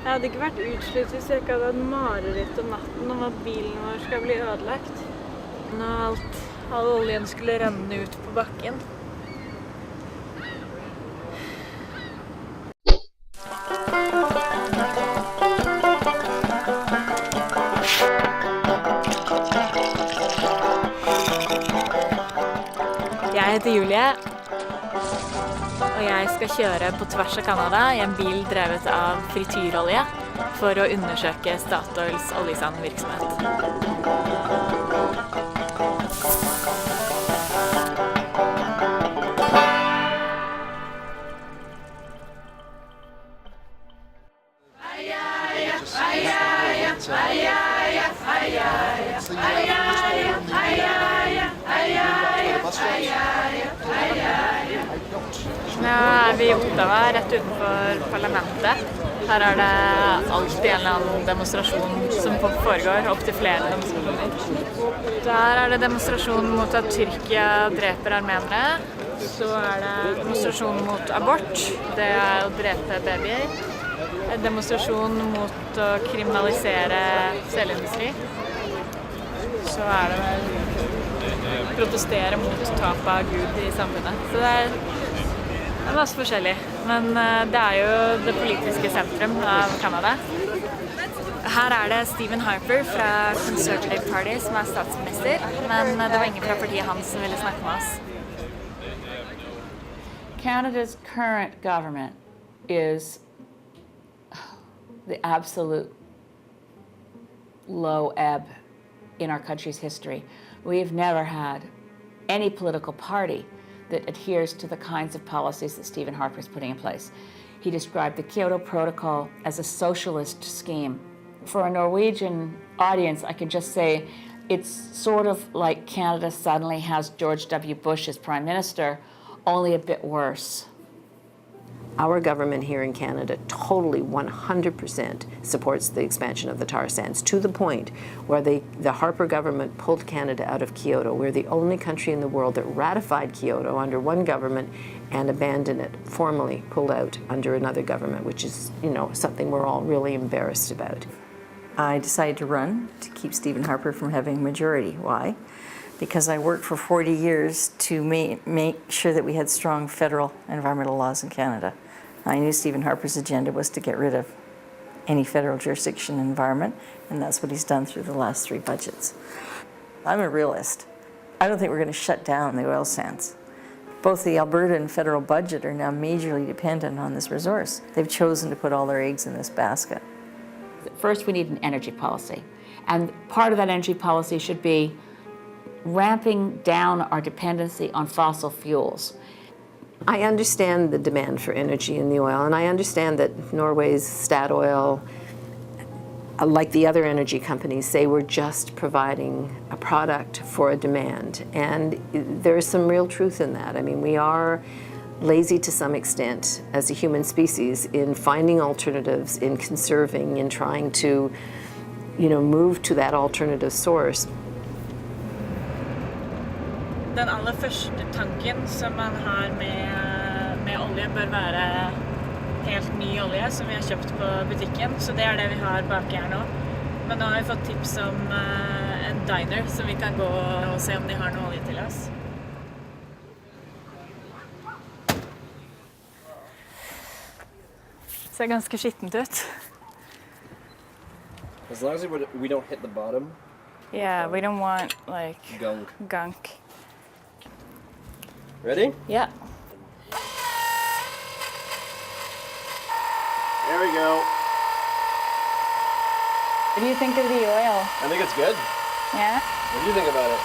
Jeg hadde ikke vært utslitt hvis jeg ikke hadde hatt mareritt om natten om at bilen vår skal bli ødelagt. Når all oljen skulle renne ut på bakken. Jeg heter Julie. Og jeg skal kjøre på tvers av Canada i en bil drevet av frityrolje for å undersøke Statoils oljesandvirksomhet. Nå er vi i Ottawa, rett utenfor parlamentet. Her er det alltid en eller annen demonstrasjon som foregår, opp til flere demonstrasjoner. Der er det demonstrasjon mot at Tyrkia dreper armenere. Så er det demonstrasjon mot abort, det er å drepe babyer. En demonstrasjon mot å kriminalisere selindustri. Så er det vel protestere mot tap av Gud i samfunnet. Så det er masse forskjellig, men det er jo det politiske sentrum av Canada. Her er det Stephen Harper fra Conservative Party som er statsminister, men det var ingen fra partiet hans som ville snakke med oss. Canada's current government is the absolute low ebb in our country's history. We've never had any political party that adheres to the kinds of policies that Stephen Harper is putting in place. He described the Kyoto Protocol as a socialist scheme. For a Norwegian audience, I can just say it's sort of like Canada suddenly has George W. Bush as Prime Minister, only a bit worse. Our government here in Canada totally 100% supports the expansion of the tar sands, to the point where the Harper government pulled Canada out of Kyoto. We're the only country in the world that ratified Kyoto under one government and abandoned it, formally pulled out under another government, which is, you know, something we're all really embarrassed about. I decided to run to keep Stephen Harper from having a majority. Why? Because I worked for 40 years to make sure that we had strong federal environmental laws in Canada. I knew Stephen Harper's agenda was to get rid of any federal jurisdiction environment, and that's what he's done through the last 3 budgets. I'm a realist. I don't think we're going to shut down the oil sands. Both the Alberta and federal budget are now majorly dependent on this resource. They've chosen to put all their eggs in this basket. First, we need an energy policy, and part of that energy policy should be ramping down our dependency on fossil fuels. I understand the demand for energy in the oil, and I understand that Norway's Statoil, like the other energy companies, say we're just providing a product for a demand. And there is some real truth in that. I mean, we are lazy to some extent as a human species in finding alternatives, in conserving, in trying to, you know, move to that alternative source. Den aller første tanken som man har med olje bør være helt ny olje som vi har kjøpt på butikken, så det er det vi har baki her nå. Men nå har vi fått tips om en diner som vi kan gå og se om de har noe olje til oss. Det ser ganske skittent ut. As long as we don't hit the bottom. Yeah, we don't want like gunk. Ready? Yeah. There we go. What do you think of the oil? I think it's good. Yeah? What do you think about it?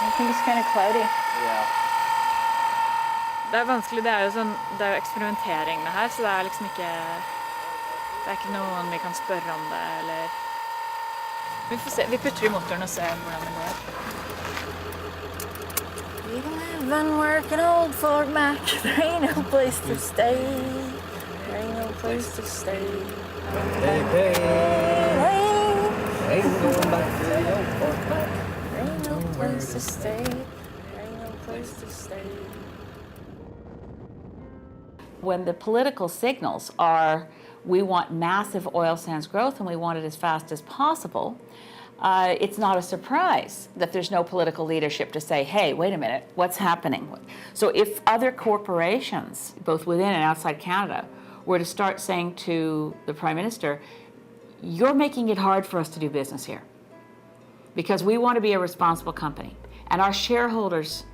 I think it's kind of cloudy. Yeah. Det er vanskelig, det er jo sånn, det er jo eksperimentering det her, så det er liksom ikke, det er ikke noen vi kan spørre om det, eller... Vi får se, vi putter i motoren og ser hvordan det går. We live and work in old Fort Mac, there ain't no place to stay, there ain't no place to stay. Hey, hey, ain't going back to the old Fort Mac. There ain't no place to stay, there ain't no place to stay. When the political signals are, we want massive oil sands growth and we want it as fast as possible, it's not a surprise that there's no political leadership to say, hey, wait a minute, what's happening? So if other corporations, both within and outside Canada, were to start saying to the Prime Minister, you're making it hard for us to do business here because we want to be a responsible company. And our shareholders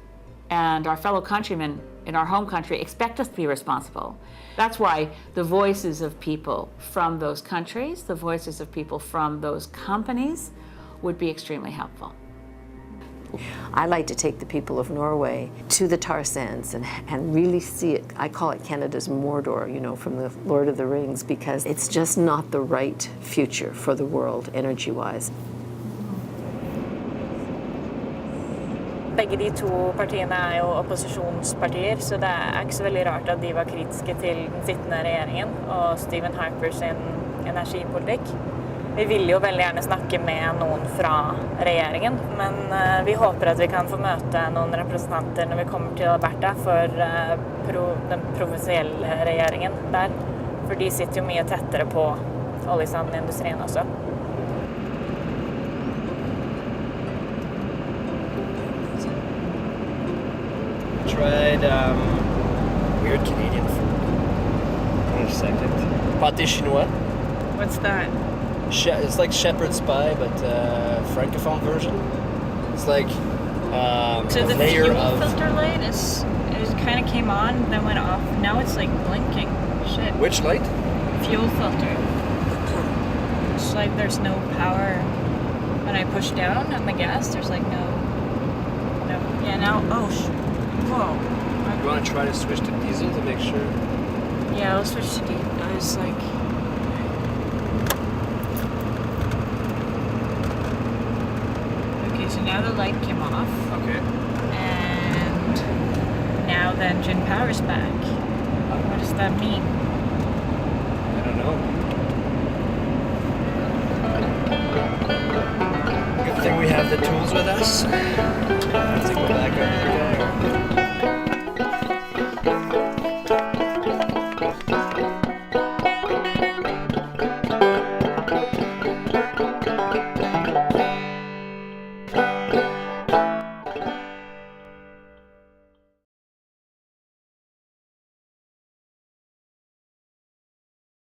and our fellow countrymen in our home country expect us to be responsible. That's why the voices of people from those countries, the voices of people from those companies would be extremely helpful. I like to take the people of Norway to the tar sands and really see it. I call it Canada's Mordor, you know, from the Lord of the Rings, because it's just not the right future for the world energy-wise. Begge de to partiene jo opposisjonspartier, så det ikke så veldig rart at de var kritiske til den sittende regjeringen og Stephen Harper sin energipolitikk. Vi vil jo veldig gjerne snakke med noen fra regjeringen, men vi håper at vi kan få møte noen representanter når vi kommer til Alberta for den provinsielle regjeringen der, for de sitter jo mye tettere på oljesandindustrien også. Tried weird Canadian food. Wait a second. Pâté chinois. What's that? It's like shepherd's pie, but francophone version. It's like So a the layer fuel of filter light it kind of came on, then went off. Now it's like blinking. Shit. which light? Fuel filter. It's like there's no power. When I push down on the gas, there's like no. Yeah, now. Oh, whoa. You want to try to switch to diesel to make sure? Yeah, I'll switch to diesel. I was like. Okay, so now the light came off. Okay. And now the engine power's back. What does that mean? I don't know. Good thing we have the tools with us.